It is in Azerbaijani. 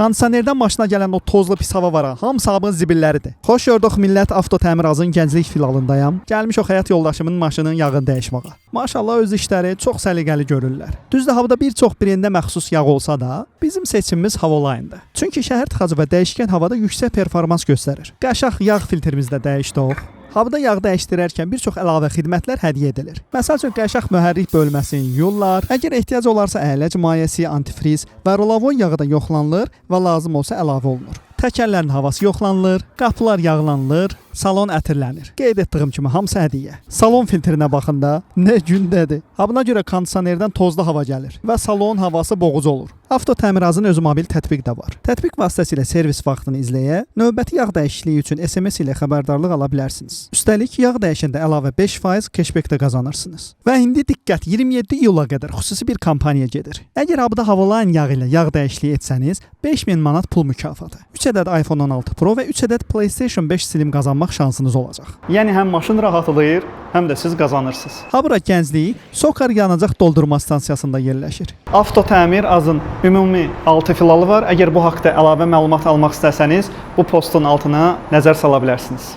Kondisionerdən maşına gələn o tozlu pis hava var, hamısı sabın zibilləridir. Xoş gördük millət, Avto Təmir Azın gənclik filalındayam. Gəlmişik həyat yoldaşımın maşının yağını dəyişməyə. Maşallah öz işləri çox səliqəli görürlər. Düzdür, havada bir çox birində məxsus yağ olsa da, bizim seçimimiz Havoline-dır. Çünki şəhər tıxacı və dəyişkən havada yüksək performans göstərir. Qəşəng yağ filtrimizi də dəyişdik. Havada yağ dəyişdirərkən bir çox əlavə xidmətlər hədiyyə edilir. Məsəl üçün qəşəng mühərrik bölməsini yollar, əgər ehtiyac olarsa əyləc mayesi, antifriz və rolavon yağı da yoxlanılır və lazım olsa əlavə olunur. Təkərlərin havası yoxlanılır, qapılar yağlanılır, salon ətirlənir. Qeyd etdiyim kimi hamısı hədiyyə. Salon filtrinə baxın da, nə gündədir. Buna görə kondisionerdən tozlu hava gəlir və salon havası boğucu olur. Avto Təmir Azın özü mobil tətbiq də var. Tətbiq vasitəsilə servis vaxtını izləyə, növbəti yağ dəyişikliyi üçün SMS ilə xəbərdarlıq ala bilərsiniz. Üstəlik yağ dəyişəndə əlavə 5% keşbek də qazanırsınız. Və indi diqqət, 27 iyula qədər xüsusi bir kampaniya gedir. Əgər abda Havoline yağı ilə yağ dəyişikliyi etsəniz, 5000 manat pul mükafatı. 3 ədəd iPhone 16 Pro və 3 ədəd PlayStation 5 Slim qazanmaq şansınız olacaq. Yəni həm maşın rahatlayır, həm də siz qazanırsınız. Bura Gənclik Sokar yanacaq doldurma stansiyasında yerləşir. Avto Təmir Azın ümumi 6 filalı var. Əgər bu haqqda əlavə məlumat almaq istəsəniz, bu postun altına nəzər sala bilərsiniz.